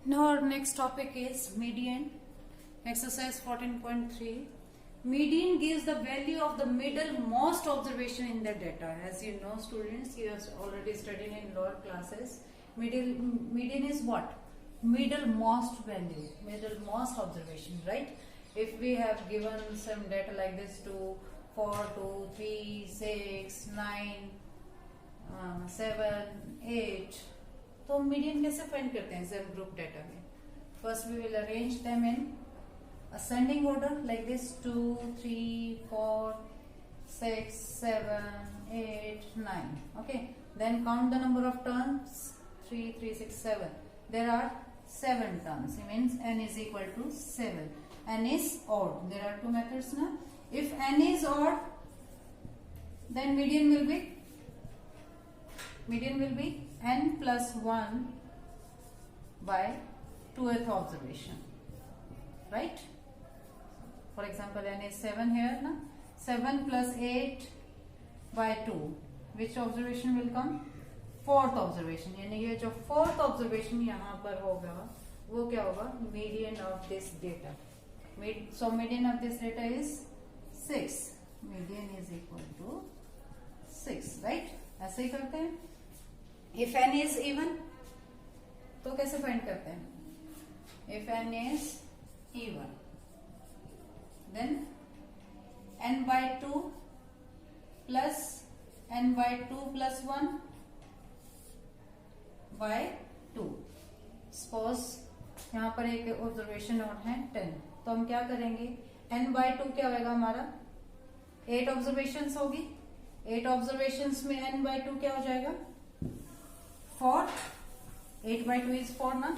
Now our next topic is median. Exercise 14.3. Median gives the value of the middlemost observation in the data. As you know, students, you have already studied in lower classes. Median is what? Middlemost value, middlemost observation, right? If we have given some data like this 2, 4, 2, 3, 6, 9, 7, 8, तो median कैसे find करते हैं जेम group data में? First we will arrange them in ascending order like this 2, 3, 4, 6, 7, 8, 9. Okay, then count the number of turns 3, 3, 6, 7. There are 7 turns. It means n is equal to 7. N is odd. There are two methods now. If n is odd, then median will be n plus 1 by 2th observation, right? For example, n is 7 here, na? 7 plus 8 by 2. Which observation will come? 4th observation. यानी ये जो 4th observation यहाँ पर होगा, वो क्या होगा? Median of this data. So median of this data is 6. Median is equal to 6, right? ऐसे ही करते हैं. If n is even, तो कैसे फाइंड करते हैं? If n is even, then n by 2 plus n by 2 plus 1 by 2. Suppose यहाँ पर एक ऑब्जर्वेशन और है 10, तो हम क्या करेंगे? n by 2 क्या होगा हमारा? 8 ऑब्जर्वेशंस होगी. 8 ऑब्जर्वेशंस में n by 2 क्या हो जाएगा? 4. 8 by 2 is 4 ना.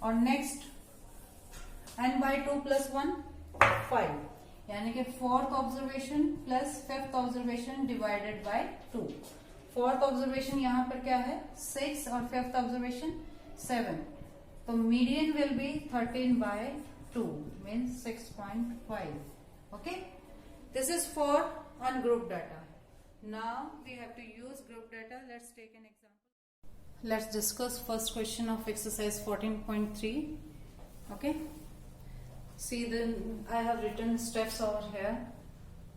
और नेक्स्ट n by 2 plus 1 5, यानी कि 4th observation plus 5th observation divided by 2. 4th observation यहाँ पर क्या है? 6 और 5th ऑब्जर्वेशन 7. तो median will be 13 by 2 means 6.5. Okay, this is for ungroup data. Now we have to use group data. Let's take an example. Let's discuss first question of exercise 14.3. Okay, see, then I have written steps over here.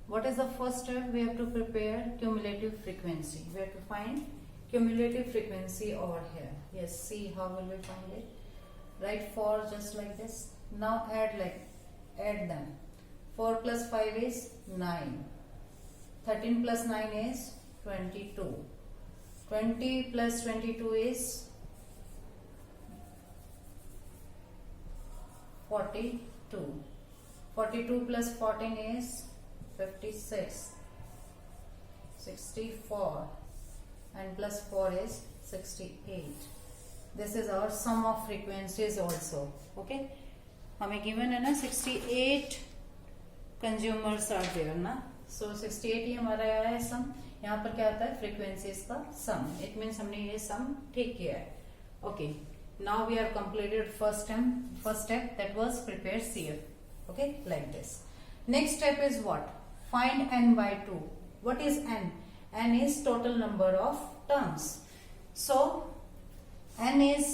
What is the first step? We have to prepare cumulative frequency. We have to find cumulative frequency over here. Yes, see how will we find it? Write 4 just like this. Now add them. 4 plus 5 is 9. 13 plus 9 is 22. 20 plus 22 is 42. 42 plus 14 is 56. 64 and plus 4 is 68. This is our sum of frequencies also. Okay, हमें given है ना 68 consumers are there ना. So 68 ही हमारा आया है सम. यहाँ पर क्या आता है? फ्रीक्वेंसीज का सम. इट मीन्स हमने ये सम ठीक किया है. Okay, now we have completed first step, that was prepare CF. Okay, like this. Next step is what? Find n by 2. What is n? n is total number of terms. So n is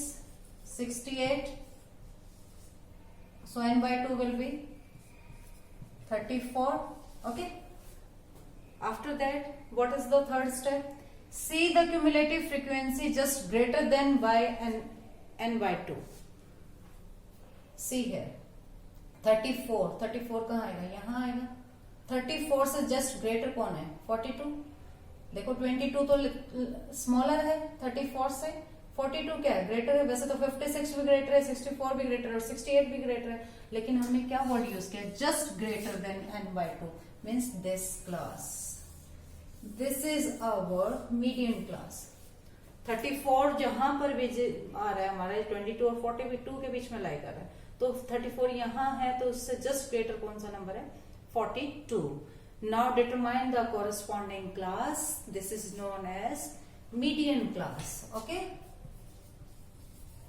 68. So n by 2 will be 34. Okay. After that, what is the third step? See the cumulative frequency just greater than by n by 2. See here, 34. 34 कहाँ आएगा? यहाँ आएगा. 34 से just greater कौन है? 42. देखो 22 तो smaller है 34 से. 42 क्या है? ग्रेटर है. वैसे तो 56 भी ग्रेटर है, 64 भी ग्रेटर है और 68 भी ग्रेटर है, लेकिन हमने क्या वर्ड यूज किया? Just greater than n by 2 means this class. This is our median class. 34 जहां पर भी आ रहा है हमारा 22 और 42 के बीच में लाई कर रहा है, तो 34 यहाँ है, तो उससे जस्ट ग्रेटर कौन सा नंबर है? 42. Now determine the corresponding class. This is known as median class. Okay.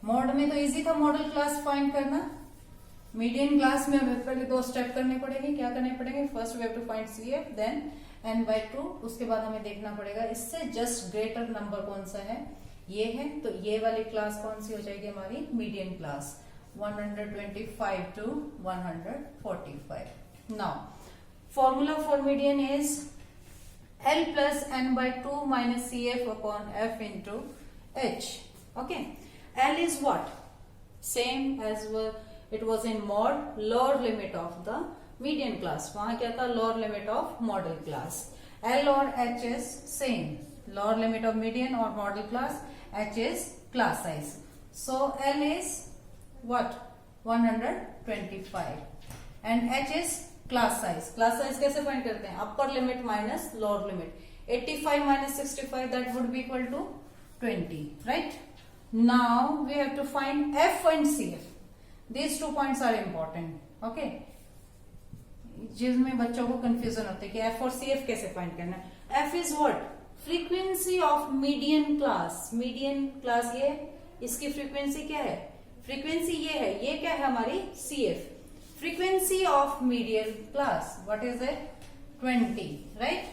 Mod में तो इजी था मॉडल क्लास फाइंड करना. मीडियन क्लास में हमें पहले 2 स्टेप करने पड़ेंगे. क्या करने पड़ेंगे? First we have to find CF, then n by 2. उसके बाद हमें देखना पड़ेगा इससे जस्ट ग्रेटर नंबर कौन सा है. ये है, तो ये वाली क्लास कौन सी हो जाएगी हमारी median class, 125 to 145. Now, formula for median is L plus n by 2 minus CF upon F into H. Okay. L is what? Same as it was in mod, lower limit of the median class. वहां क्या था? Lower limit of model class. L और H is same. Lower limit of median or model class. H is class size. So L is what? 125 and H is class size. Class size कैसे find करते हैं? Upper limit minus lower limit. 85 minus 65 that would be equal to 20, right? Now we have to find F and CF. These 2 points are important. Okay? जिसमें बच्चों को confusion होती है कि F और CF कैसे फाइंड करना है. F is what? Frequency of median class. Median class ये, इसकी फ्रीक्वेंसी क्या है? फ्रीक्वेंसी ये है. ये क्या है हमारी? CF. Frequency of median class. What is it? 20, right?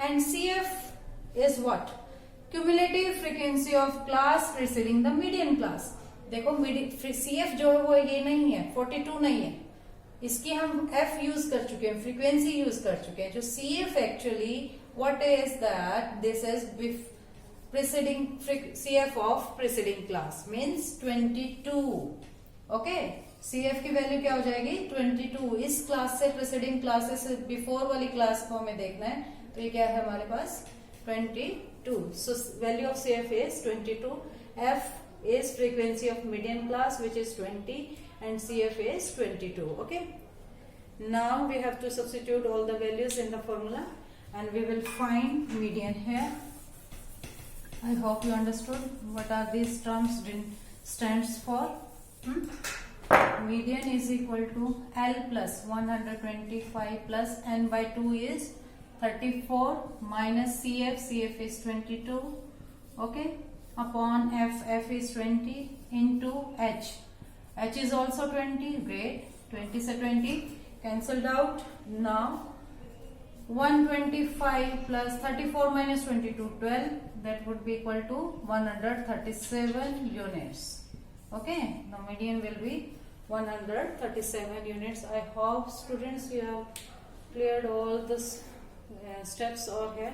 And CF is what? Cumulative frequency of class preceding the median class. देखो CF जो है वो ये नहीं है, 42 नहीं है. इसकी हम F यूज कर चुके हैं, फ्रीक्वेंसी यूज कर चुके हैं. जो CF actually what is that? This is preceding CF of preceding class means 22. Okay? CF की वैल्यू क्या हो जाएगी? 22. इस क्लास से प्रीसीडिंग क्लासेस बिफोर वाली क्लास को हमें देखना है. तो ये क्या है हमारे पास? 22. So value of CF is 22. F is frequency of median class which is 20 and CF is 22. Okay? Now we have to substitute all the values in the formula. And we will find median here. I hope you understood what are these terms stands for. Median is equal to L plus 125 plus n by 2 is 34 minus CF. CF is 22. Okay. Upon F. F is 20 into H. H is also 20. Great. 20 से 20 cancelled out. Now 125 plus 34 minus 22, 12. That would be equal to 137 units. Okay. The median will be 137 units. I hope students you have cleared all the steps over here.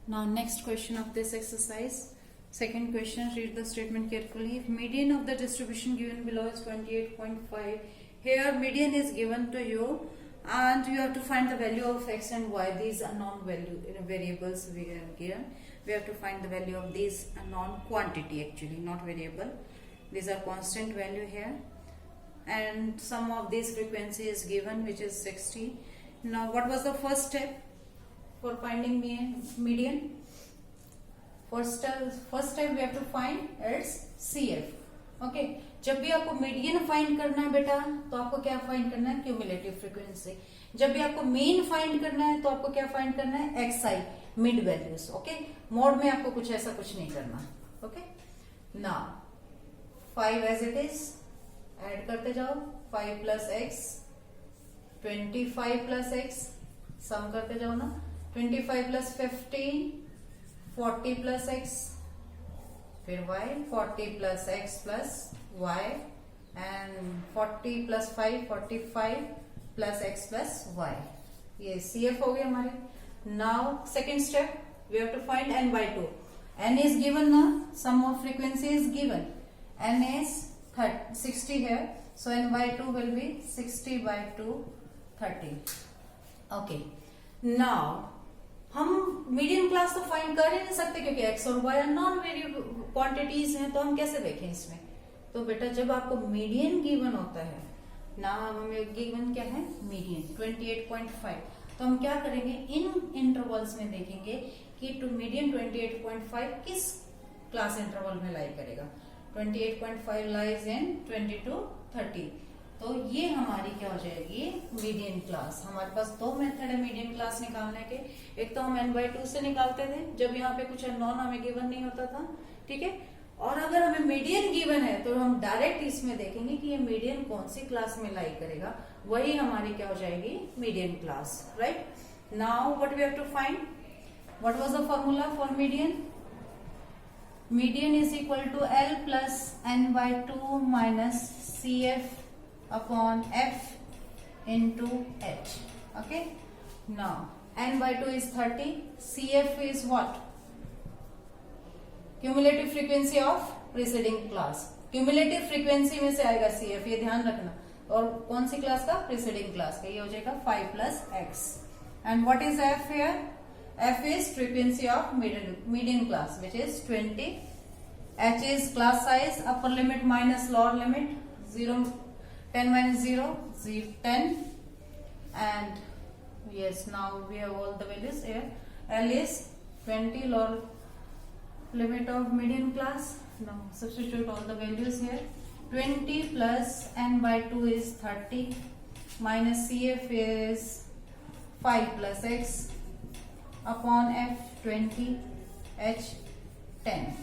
Now next question of this exercise. Second question, read the statement carefully. If median of the distribution given below is 28.5, here median is given to you and you have to find the value of x and y. These are non-variables we are given. We have to find the value of these non-quantity actually, not variable. These are constant value here. And sum of these frequency is given which is 60. Now what was the first step for finding median? First step we have to find its CF. Okay. जब भी आपको median find करना है बेटा तो आपको क्या find करना है? Cumulative frequency. जब भी आपको मीन फाइंड करना है तो आपको क्या फाइंड करना है? XI, mid values. Okay. Mode में आपको कुछ ऐसा कुछ नहीं करना. Okay. Now 5 as it is add करते जाओ. 5 plus X, 25 plus X, sum करते जाओ ना. 25 प्लस 15, 40 प्लस एक्स, फिर y, 40 plus X plus y and 40 plus 5, 45 plus x plus y. ये CF हो गए हमारे. Now second step we have to find n by 2. n is given ना, sum of frequency is given. n is 60 here, so n by 2 will be 60 by 2, 30. Okay. Now हम median class तो find कर ही नहीं सकते क्योंकि x और y non variable quantities हैं. तो हम कैसे देखें इसमें? तो बेटा जब आपको मीडियन गिवन होता है ना, हमें गिवन क्या है? मीडियन 28.5. तो हम क्या करेंगे? इन इंटरवल्स में देखेंगे कि टू मीडियन 28.5 किस क्लास इंटरवल में लाई करेगा. 28.5 लाइज इन 20 to 30. तो ये हमारी क्या हो जाएगी? Median class. हमारे पास दो मेथड है मीडियन क्लास निकालने के. एक तो हम n/2 से निकालते थे जब यहाँ पे कुछ नॉन हमें गिवन नहीं होता था. ठीक है. और अगर हमें मीडियन गिवन है तो हम डायरेक्ट इसमें देखेंगे कि ये मीडियन कौन सी क्लास में लाई करेगा. वही हमारी क्या हो जाएगी? Median class. Right. Now what we have to find? What was the formula for median? Median is equal to L plus n by 2 minus CF upon F into H. Okay. Now n by 2 is 30. CF is what? Cumulative frequency of preceding class. Cumulative frequency में से आएगा CF, ये ध्यान रखना. और कौन सी class का? Preceding class का. ये हो जाएगा 5 plus x. And what is F here? F is frequency of median class, which is 20. H is class size, upper limit minus lower limit, 10 minus 0, 10. And yes, now we have all the values here. L is 20, lower limit of median class. Now substitute all the values here. 20 plus n by 2 is 30 minus CF is 5 plus x upon F 20, H 10.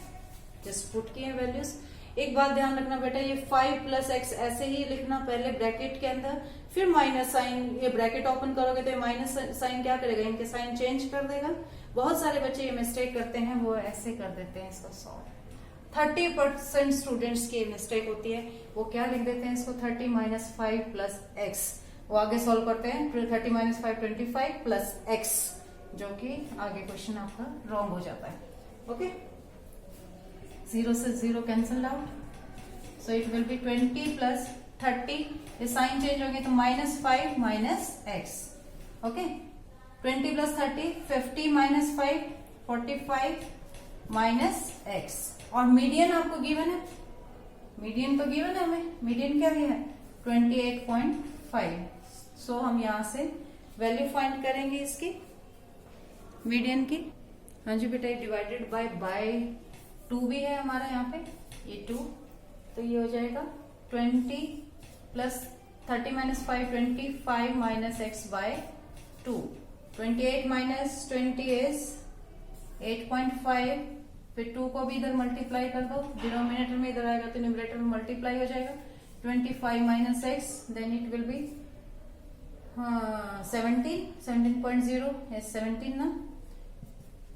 Just put किए values. एक बात ध्यान रखना बेटा, ये 5 plus x ऐसे ही लिखना पहले ब्रैकेट के अंदर, फिर माइनस साइन. ये ब्रैकेट ओपन करोगे तो माइनस साइन क्या करेगा? इनके साइन चेंज कर देगा. बहुत सारे बच्चे ये मिस्टेक करते हैं, वो ऐसे कर देते हैं इसको सॉल्व. 30% स्टूडेंट्स की मिस्टेक होती है. वो क्या लिख देते हैं इसको? 30 minus 5 plus x. वो आगे सॉल्व करते हैं. फिर 30 minus 5 25 plus x, जो कि आगे क्वेश्चन आपका रॉन्ग हो जाता है. ओके. 0 से 0 cancel out. So it will B 20 plus 30. ये साइन चेंज होंगे तो -5 minus x. Okay. 20 plus 30, 50 minus 5, 45 minus x. और मीडियन आपको गिवन है. मीडियन तो गिवन है हमें. मीडियन क्या दिया है? 28.5. सो हम यहां से वैल्यू फाइंड करेंगे इसकी मीडियन की. हाँ जी बेटा, डिवाइडेड बाय 2 भी है हमारा यहाँ पे, ये 2. तो ये हो जाएगा 20 plus 30 minus 5, 25 minus x by 2. 28 minus 20 is 8.5. फिर 2 को भी इधर मल्टीप्लाई कर दो. डिनोमिनेटर में इधर आएगा तो न्यूमरेटर में मल्टीप्लाई हो जाएगा. 25 minus x, then it will be 17.0 is 17 ना.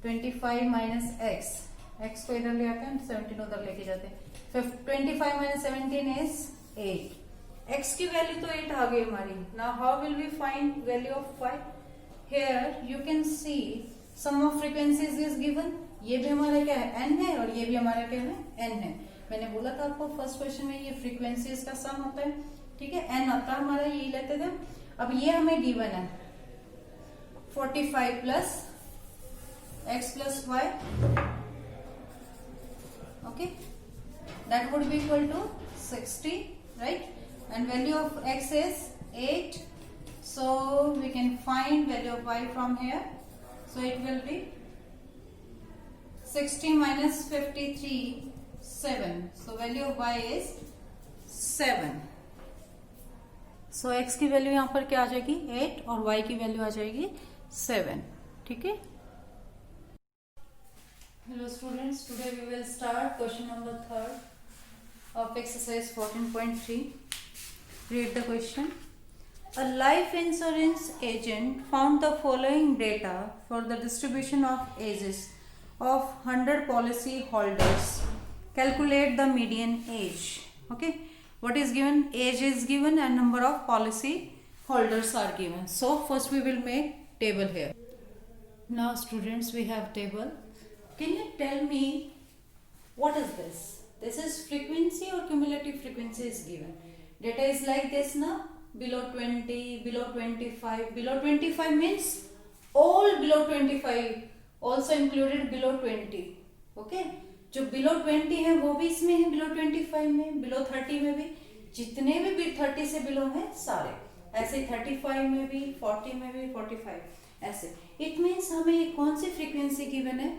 25 minus x, x को इधर ले आते हैं, 17 उधर लेके जाते हैं. 25 minus 17 is 8. x की वैल्यू तो 8 आ गई हमारी. Now how will we find value of 5? Here you can see sum of frequencies is given. ये भी हमारा क्या है? n है. और ये भी हमारा क्या है? n है. मैंने बोला था आपको फर्स्ट क्वेश्चन में, ये फ्रीक्वेंसीज का सम होता है. ठीक है. n आता हमारा, यही लेते थे. अब ये हमें गिवन है 45 plus x plus y. Okay, that would be equal to 60, right? And value of x is 8. So we can find value of y from here. So it will be 60 minus 53, 7. So value of y is 7. So x की value यहाँ पर क्या आ जाएगी? 8 और y की value आ जाएगी 7. ठीक है. Hello students, today we will start question number 3 of exercise 14.3. Read the question. A life insurance agent found the following data for the distribution of ages of 100 policy holders. Calculate the median age. Okay, what is given? Age is given and number of policy holders are given. So first we will make table here. Now students, we have table. Can you tell me what is this? This is frequency or cumulative frequency is given. Data is like this now. Below 20, below 25. Below 25 means all below 25, also included below 20. Okay, जो below 20 है वो भी इसमें है, below 25 में, below 30 में भी, जितने भी 30 से below है सारे. ऐसे 35 में भी, 40 में भी, 45 ऐसे. It means हमें कौन सी frequency given है?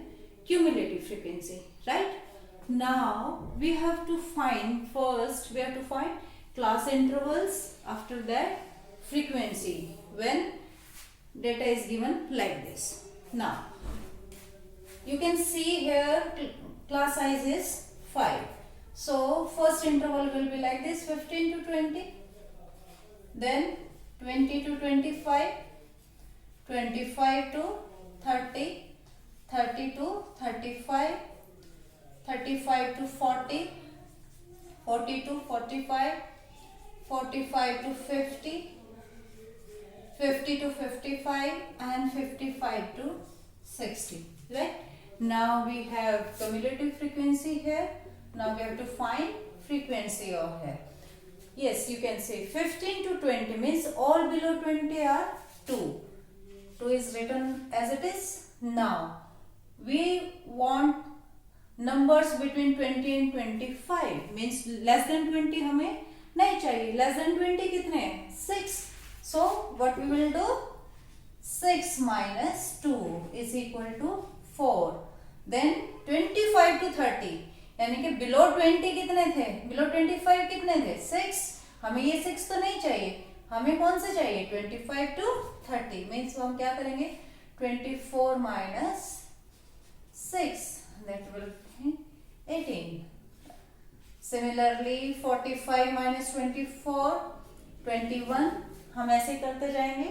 Cumulative frequency, right? Now we have to find, first we have to find class intervals, after that frequency when data is given like this. Now you can see here class size is 5. So first interval will be like this, 15 to 20, then 20 to 25, 25 to 30, 30 to 35, 35 to 40, 40 to 45, 45 to 50, 50 to 55, and 55 to 60. Right? Now we have cumulative frequency here. Now we have to find frequency of here. Yes, you can say 15 to 20 means all below 20 are 2. 2 is written as it is. Now we want numbers between 20 and 25 means less than 20 हमें नहीं चाहिए. Less than 20 कितने हैं? 6. So what we will do? 6 minus 2 is equal to 4. Then 25 to 30 यानी कि below 20 कितने थे? Below 25 कितने थे? 6. हमें ये 6 तो नहीं चाहिए. हमें कौन से चाहिए? 25 to 30 मीन्स हम क्या करेंगे? 24 minus 6 that will be 18. Similarly 45 minus 24 21. हम ऐसे करते जाएंगे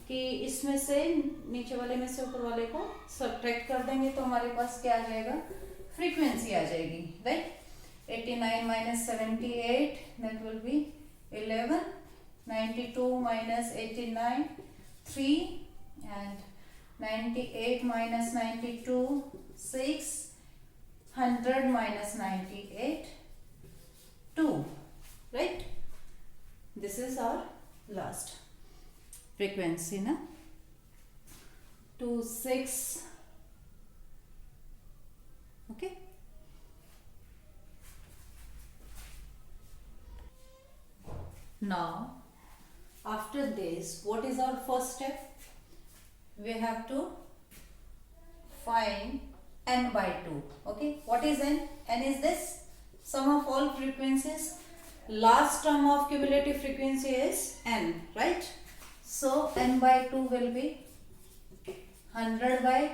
कि इसमें से नीचे वाले में से ऊपर वाले को सब्ट्रैक्ट कर देंगे तो हमारे पास क्या आ जाएगा? फ्रीक्वेंसी आ जाएगी. Right? 89 minus 78 that will be 11. 92 minus 89 3, and 98 minus 92 6, 100 minus 98 2. Right? This is our last frequency na 2 6. Okay. Now after this, what is our first step? We have to find n by 2. Okay, what is n? N is this sum of all frequencies. Last term of cumulative frequency is n, right? So n by 2 will be 100 by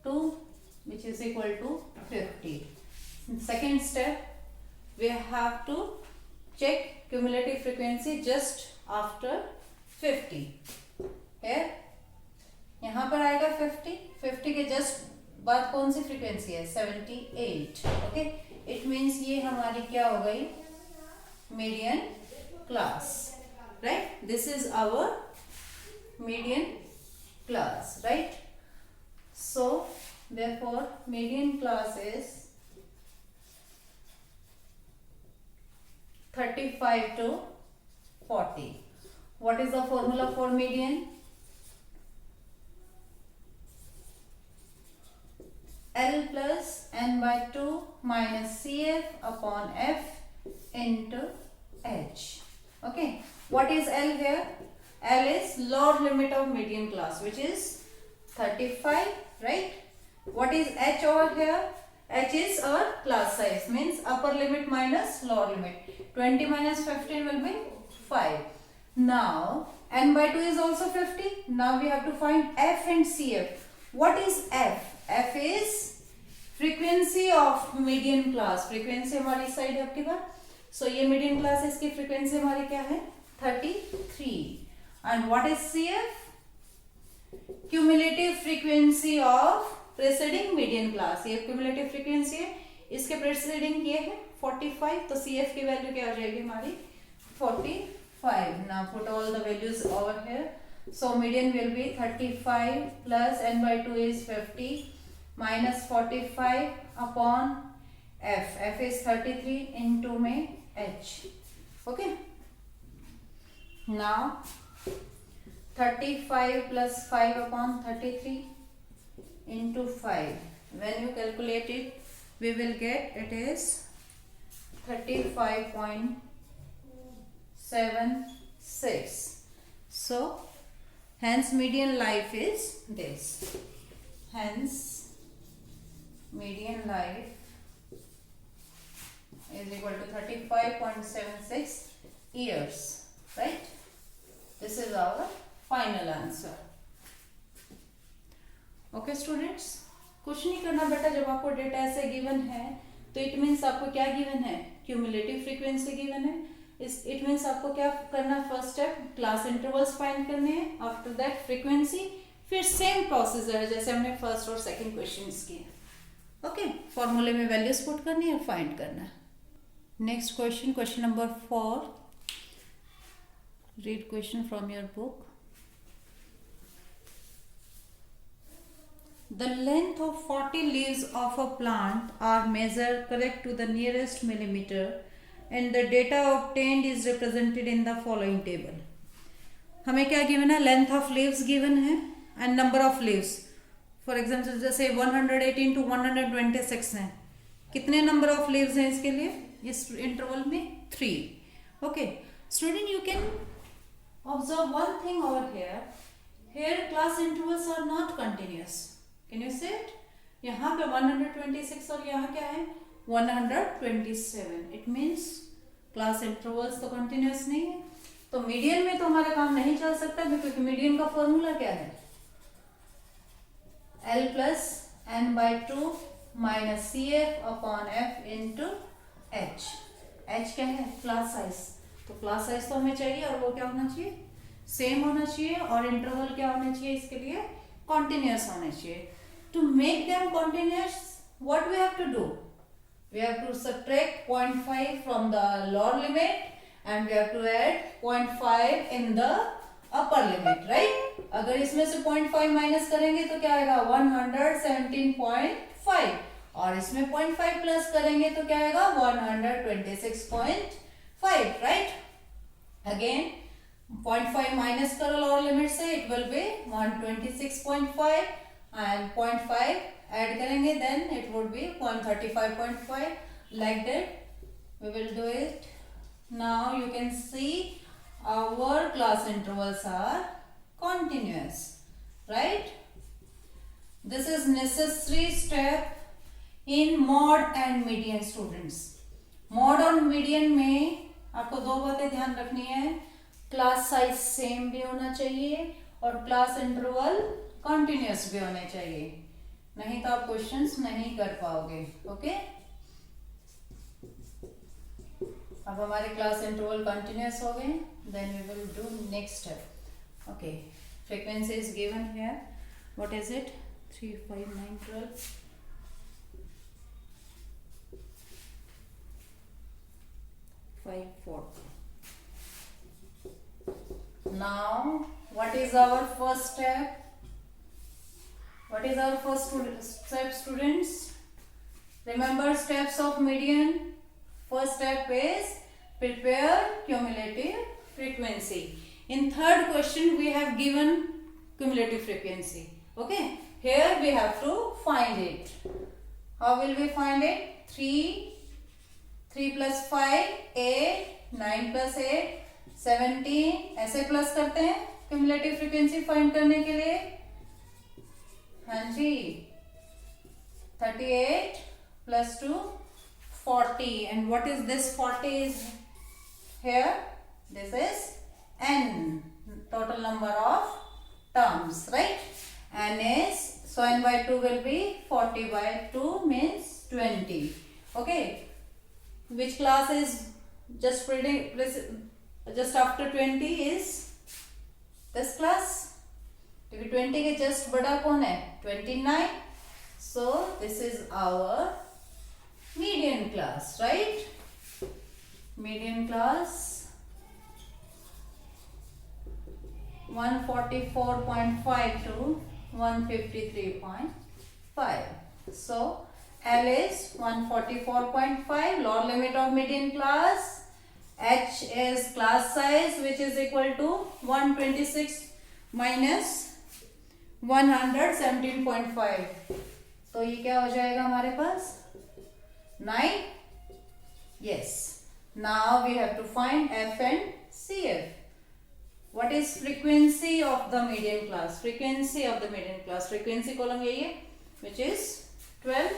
2, which is equal to 50. Second step, we have to check cumulative frequency just after 50. Here यहाँ पर आएगा 50. 50 के just बाद कौन सी frequency है? 78. Okay, it means ये हमारी क्या हो गई? Median class. Right? This is our median class. Right? So therefore median class is 35 to 40. What is the formula for median? L plus n by 2 minus CF upon F into H. Okay, what is L here? L is lower limit of median class, which is 35, right? What is H over here? H is our class size, means upper limit minus lower limit. 20 minus 15 will be 5. Now n by 2 is also 50. Now we have to find F and CF. What is F? F is frequency of median class. Frequency हमारी इस side है आपके पास. So ये median class है, इसकी frequency हमारी क्या है? 33. And what is CF? Cumulative frequency of presiding median class. ये क्यूमुलेटिव फ्रीक्वेंसी है, इसके प्रेसिडिंग ये है 45. तो CF की वैल्यू क्या हो जाएगी हमारी? 45. Now put all the values over here. So median will be 35 plus n by 2 is 50 minus 45 upon F. F is 33 into में H. Okay. Now 35 plus 5 upon 33 into 5. When you calculate it, we will get it is 35.76. So hence median life is this. Hence median life is equal to 35.76 years. Right? This is our final answer. Okay students, कुछ नहीं करना बेटा. जब आपको data ऐसे given है तो it means आपको क्या गिवन है? क्यूमुलेटिव फ्रीक्वेंसी गिवन है. इट मीन्स आपको क्या करना? First step class intervals find करने हैं. आफ्टर दैट फ्रीक्वेंसी, फिर सेम प्रोसेस है जैसे हमने फर्स्ट और सेकंड क्वेश्चंस किए. ओके, फॉर्मूले में वैल्यूज पुट करनी है और फाइंड करना है. Next question, question number 4. Read question from your book. The length of 40 leaves of a plant are measured correct to the nearest millimeter and the data obtained is represented in the following table. हमें क्या given है? Length of leaves given है and number of leaves. For example जैसे 118 to 126 है. कितने number of leaves हैं इसके लिए? इस इंटरवल में 3. Okay student, you can observe one thing over here. Here class intervals are not continuous. Can you see it? यहाँ पे 126 और यहाँ क्या है? 127. इट मीन्स क्लास इंटरवल्स तो कंटिन्यूअस नहीं है. तो मीडियन में तो हमारा काम नहीं चल सकता क्योंकि मीडियन का फॉर्मूला क्या है? L plus n/2 minus CF upon F into H. H क्या है? Class size. तो क्लास साइज तो हमें चाहिए और वो क्या होना चाहिए? सेम होना चाहिए. और इंटरवल क्या होना चाहिए इसके लिए? कॉन्टिन्यूअस होना चाहिए. To make them continuous, what we have to do? We have to subtract 0.5 from the lower limit and we have to add 0.5 in the upper limit, right? अगर इसमें से 0.5 माइनस करेंगे तो क्या आएगा? 117.5. और इसमें 0.5 प्लस करेंगे तो क्या आएगा? 126.5, right? Again 0.5 माइनस करो लोअर लिमिट से, it will be 126.5 and 0.5 add करेंगे then it would be 135.5. like that we will do it. Now you can see our class intervals are continuous, right? This is necessary step in mod and median students. mod और median में आपको दो बातें ध्यान रखनी है. Class size same भी होना चाहिए और क्लास इंटरवल कंटिन्यूअस भी होने चाहिए, नहीं तो आप क्वेश्चंस नहीं कर पाओगे. ओके, अब हमारे क्लास इंटरवल कंटिन्यूअस हो गए. Then we will do next step. Okay, frequency is given here. What is it? 3, 5, 9, 12. 5, 4. Now what is our first step? What is our first step, students? Remember steps of median. First step is prepare cumulative frequency. In third question we have given cumulative frequency. Okay, here we have to find it. How will we find it? 3 plus 5 8, 9 plus 8 17. ऐसे plus करते हैं cumulative frequency find करने के लिए. हाँ जी, 38 plus 2 40. And what is this? 40 is here. This is n, total number of terms, right? N is, so n/2 will be 40/2 means 20. Okay, which class is just after 20 is this class. क्योंकि 20 के just बड़ा कौन है? 29. So this is our median class, right? Median class 144.5 to 153.5. So L is 144.5, lower limit of median class. H is class size which is equal to 126 minus 117.5. तो ये क्या हो जाएगा हमारे पास? 9. Yes. Now we have to find F and CF. What is frequency of the median class? Frequency of the median class. Frequency column यही है, which is 12.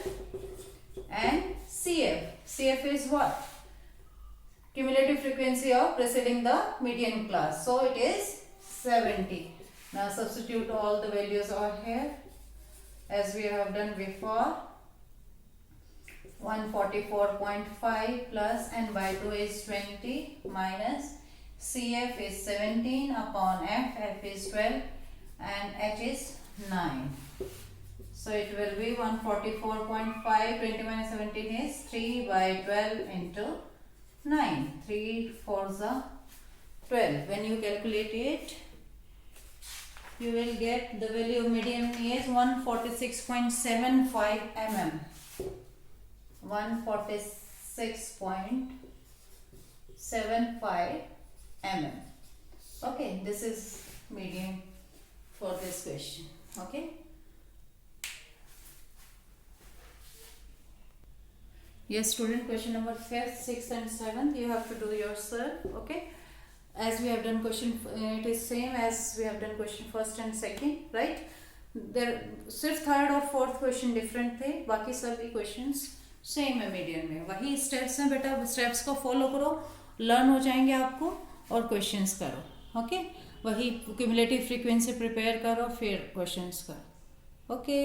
And CF. CF is what? Cumulative frequency of preceding the median class. So it is 70. Now substitute all the values over here as we have done before. 144.5 plus n/2 is 20 minus CF is 17 upon F. F is 12 and H is 9. So it will be 144.5. 20 minus 17 is 3 by 12 into 9. 3 fours are 12. When you calculate it, you will get the value of medium is 146.75 mm. 146.75 mm. Okay, this is medium for this question. Okay. Yes, student, question number 5th, 6th and 7th you have to do yourself. Okay. As we have done question, it is same as we have done question first and second, right? There सिर्फ third और fourth question different थे, बाकी सभी questions same है medium में. वही steps हैं बेटा, स्टेप्स को फॉलो करो, लर्न हो जाएंगे आपको, और क्वेश्चंस करो. ओके, वही क्यूमुलेटिव फ्रीक्वेंसी प्रिपेयर करो, फिर क्वेश्चंस करो. ओके.